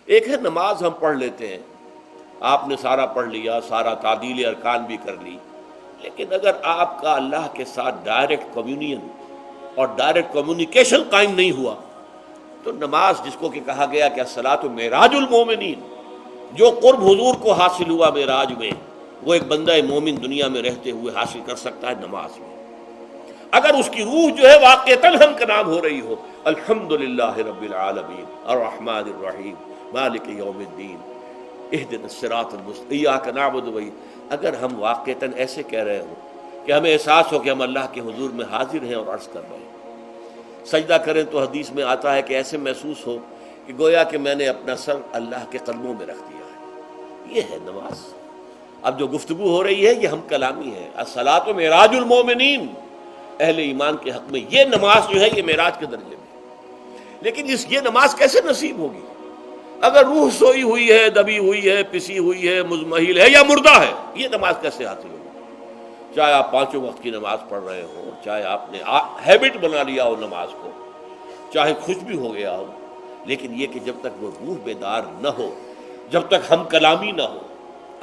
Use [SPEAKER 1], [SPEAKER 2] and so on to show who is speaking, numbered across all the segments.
[SPEAKER 1] ایک ہے نماز ہم پڑھ لیتے ہیں، آپ نے سارا پڑھ لیا، سارا تعدیل ارکان بھی کر لی، لیکن اگر آپ کا اللہ کے ساتھ ڈائریکٹ کمیونین اور ڈائریکٹ کمیونیکیشن قائم نہیں ہوا تو نماز، جس کو کہ کہا گیا کہ الصلاۃ معراج المومنین، جو قرب حضور کو حاصل ہوا معراج میں، وہ ایک بندہ مومن دنیا میں رہتے ہوئے حاصل کر سکتا ہے نماز میں، اگر اس کی روح جو ہے واقعتاً ہم کا نام ہو رہی ہو، الحمدللہ رب العالمین الرحمن الرحیم مالک یوم الدین اہدنا الصراط المستقیم ایاک نعبد و اگر ہم واقعتاً ایسے کہہ رہے ہوں کہ ہمیں احساس ہو کہ ہم اللہ کے حضور میں حاضر ہیں اور عرض کر رہے ہیں، سجدہ کریں تو حدیث میں آتا ہے کہ ایسے محسوس ہو کہ گویا کہ میں نے اپنا سر اللہ کے قدموں میں رکھ دیا ہے، یہ ہے نماز۔ اب جو گفتگو ہو رہی ہے یہ ہم کلامی ہے، الصلاۃ معراج المومنین، اہل ایمان کے حق میں یہ نماز جو ہے یہ معراج کے درجے میں، لیکن یہ نماز کیسے نصیب ہوگی اگر روح سوئی ہوئی ہے، دبی ہوئی ہے، پسی ہوئی ہے، مزمحل ہے یا مردہ ہے؟ یہ نماز کیسے حاصل ہوگی؟ چاہے آپ پانچوں وقت کی نماز پڑھ رہے ہو، چاہے آپ نے ہیبٹ بنا لیا ہو نماز کو، چاہے خوش بھی ہو گیا ہو، لیکن یہ کہ جب تک وہ روح بیدار نہ ہو، جب تک ہم کلامی نہ ہو،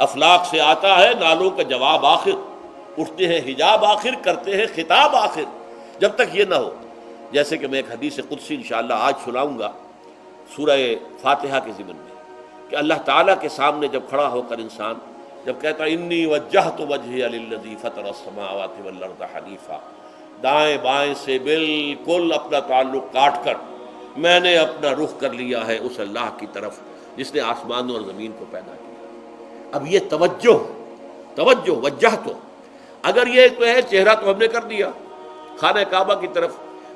[SPEAKER 1] افلاق سے آتا ہے نالوں کا جواب آخر، اٹھتے ہیں حجاب آخر، کرتے ہیں خطاب آخر، جب تک یہ نہ ہو، جیسے کہ میں ایک حدیث قدسی انشاءاللہ آج سناؤں گا سورہ فاتحہ کے ضمن میں، کہ اللہ تعالیٰ کے سامنے جب کھڑا ہو کر انسان جب کہتا ہے انی وجہت وجہی للذی فطر السماوات والارض حنیفا، دائیں بائیں سے بالکل اپنا تعلق کاٹ کر میں نے اپنا رخ کر لیا ہے اس اللہ کی طرف جس نے آسمانوں اور زمین کو پیدا کیا۔ اب یہ توجہ وجہ تو اگر یہ تو ہے چہرہ تو ہم نے کر دیا خانہ کعبہ کی طرف،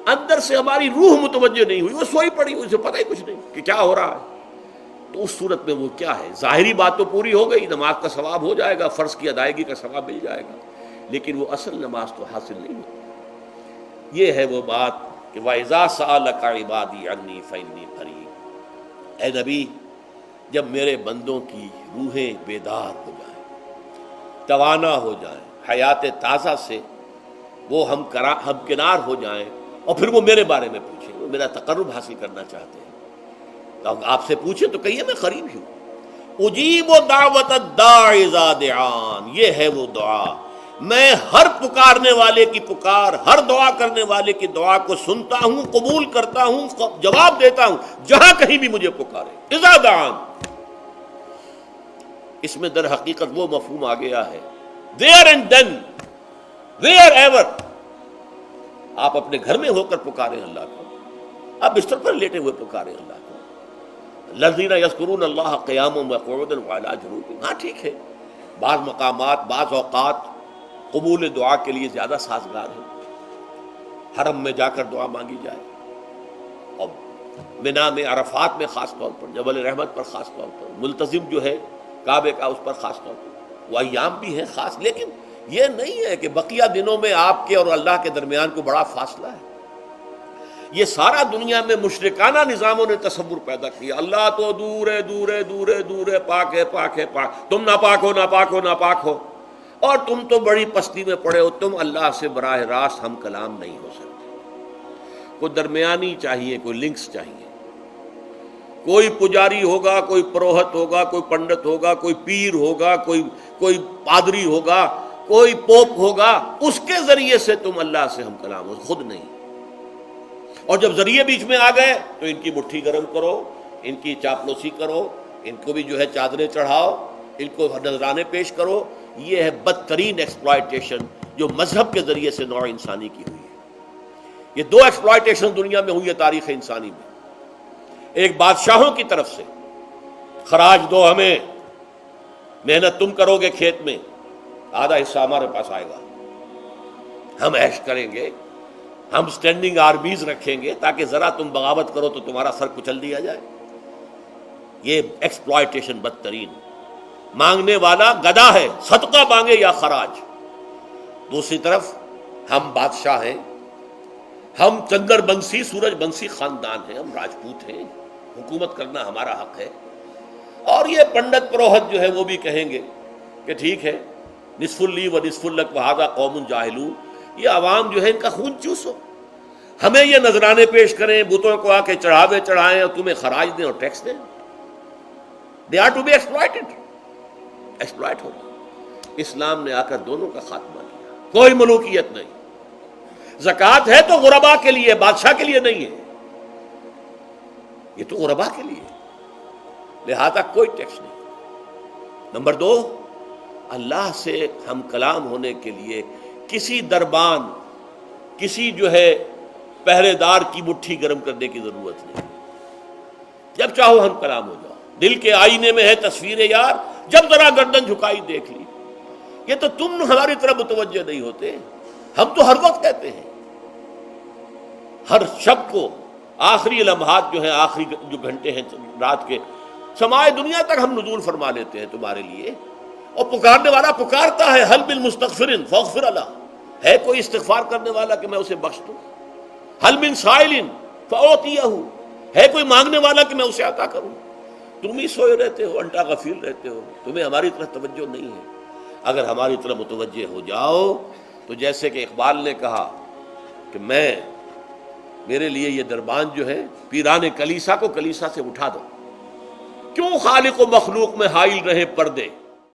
[SPEAKER 1] اندر سے ہماری روح متوجہ نہیں ہوئی، وہ سوئی پڑی، اسے پتہ ہی کچھ نہیں کہ کیا ہو رہا ہے، تو اس صورت میں وہ کیا ہے؟ ظاہری بات تو پوری ہو گئی، نماز کا ثواب ہو جائے گا، فرض کی ادائیگی کا ثواب مل جائے گا، لیکن وہ اصل نماز تو حاصل نہیں ہوتی۔ یہ ہے وہ بات کہ وَإِذَا سَأَلَكَ عِبَادِي عَنِّي فَإِنِّي قَرِيبٌ، اے نبی جب میرے بندوں کی روحیں بیدار ہو جائیں، توانا ہو جائیں، حیات تازہ سے وہ ہم کنار ہو جائیں، اور پھر وہ میرے بارے میں پوچھیں، وہ میرا تقرب حاصل کرنا چاہتے ہیں، تو آپ سے پوچھیں تو کہیے میں قریب ہی ہوں، اجیب دعوت الداع اذا دعان، یہ ہے وہ دعا، میں ہر پکارنے والے کی پکار، ہر دعا کرنے والے کی دعا کو سنتا ہوں، قبول کرتا ہوں، جواب دیتا ہوں جہاں کہیں بھی مجھے پکارے، اذا دعان۔ اس میں در حقیقت وہ مفہوم آ گیا ہے there and then where ever، آپ اپنے گھر میں ہو کر پکاریں اللہ کو، آپ بستر پر لیٹے ہوئے پکاریں اللہ کو، الذین یذکرون اللہ قیاما وقعودا وعلی جنوبہم، ہاں ٹھیک ہے، بعض مقامات بعض اوقات قبول دعا کے لیے زیادہ سازگار ہے، حرم میں جا کر دعا مانگی جائے، اور منا میں عرفات میں خاص طور پر، جبل رحمت پر خاص طور پر، ملتزم جو ہے کعبے کا اس پر خاص طور پر، وہ ایام بھی ہیں خاص، لیکن یہ نہیں ہے کہ بقیہ دنوں میں آپ کے اور اللہ کے درمیان کو بڑا فاصلہ ہے۔ یہ سارا دنیا میں مشرکانہ نظاموں نے تصور پیدا کیا، اللہ تو دور ہے دور ہے دور ہے دور ہے، پاک ہے پاک ہے پاک، تم ناپاک ہو ناپاک ہو ناپاک ہو، اور تم تو بڑی پستی میں پڑے ہو، تم اللہ سے براہ راست ہم کلام نہیں ہو سکتے۔ کوئی درمیانی چاہیے، کوئی لنکس چاہیے، کوئی پجاری ہوگا، کوئی پروہت ہوگا، کوئی پنڈت ہوگا، کوئی پیر ہوگا، کوئی پادری ہوگا، کوئی پوپ ہوگا، اس کے ذریعے سے تم اللہ سے ہم کلام ہو، خود نہیں۔ اور جب ذریعے بیچ میں آ گئے تو ان کی مٹھی گرم کرو، ان کی چاپلوسی کرو، ان کو بھی جو ہے چادریں چڑھاؤ، ان کو نذرانے پیش کرو، یہ ہے بدترین ایکسپلائٹیشن جو مذہب کے ذریعے سے نوع انسانی کی ہوئی ہے۔ یہ دو ایکسپلائٹیشن دنیا میں ہوئی ہے تاریخ انسانی میں، ایک بادشاہوں کی طرف سے خراج دو ہمیں، محنت تم کرو گے کھیت میں، آدھا حصہ ہمارے پاس آئے گا، ہم عیش کریں گے، ہم اسٹینڈنگ آرمیز رکھیں گے تاکہ ذرا تم بغاوت کرو تو تمہارا سر کچل دیا جائے۔ یہ ایکسپلائٹیشن بدترین، مانگنے والا گدھا ہے، صدقہ مانگے یا خراج۔ دوسری طرف ہم بادشاہ ہیں، ہم چندر بنسی سورج بنسی خاندان ہیں، ہم راجپوت ہیں، حکومت کرنا ہمارا حق ہے، اور یہ پنڈت پروہت جو ہے وہ بھی کہیں گے کہ ٹھیک ہے، نصف لی و نصف لک وہذا قوم جاہلون، یہ عوام جو ہے ان کا خون چوسو، ہمیں یہ نذرانے پیش کریں، بتوں کو آ کے چڑھاوے چڑھائیں اور تمہیں خراج دیں اور ٹیکس دیں۔ They are to be exploit ہوگا. اسلام نے آ کر دونوں کا خاتمہ کیا. کوئی ملوکیت نہیں. زکوٰۃ ہے تو غربا کے لیے، بادشاہ کے لیے نہیں ہے. یہ تو غربا کے لیے، لہذا کوئی ٹیکس نہیں. نمبر 2، اللہ سے ہم کلام ہونے کے لیے کسی دربان، کسی جو ہے پہرے دار کی مٹھی گرم کرنے کی ضرورت نہیں. جب چاہو ہم کلام ہو جاؤ. دل کے آئینے میں ہے تصویر یار، جب ذرا گردن جھکائی دیکھ لی. یہ تو تم ہماری طرف متوجہ نہیں ہوتے، ہم تو ہر وقت کہتے ہیں. ہر شب کو آخری لمحات جو ہیں، آخری جو گھنٹے ہیں رات کے، سمائے دنیا تک ہم نزول فرما لیتے ہیں تمہارے لیے. اور پکارنے والا پکارتا ہے، حل بالمستغفر فاغفر اللہ، ہے کوئی استغفار کرنے والا کہ میں اسے بخش دوں. حل من سائل فاعطیہ، ہے کوئی مانگنے والا کہ میں اسے عطا کروں. تم ہی سوئے رہتے ہو، انٹا غفیر رہتے ہو، تمہیں ہماری طرف توجہ نہیں ہے. اگر ہماری طرف متوجہ ہو جاؤ تو جیسے کہ اقبال نے کہا کہ میرے لیے یہ دربان جو ہے، پیران کلیسا کو کلیسا سے اٹھا دو. کیوں خالق و مخلوق میں حائل رہے پردے،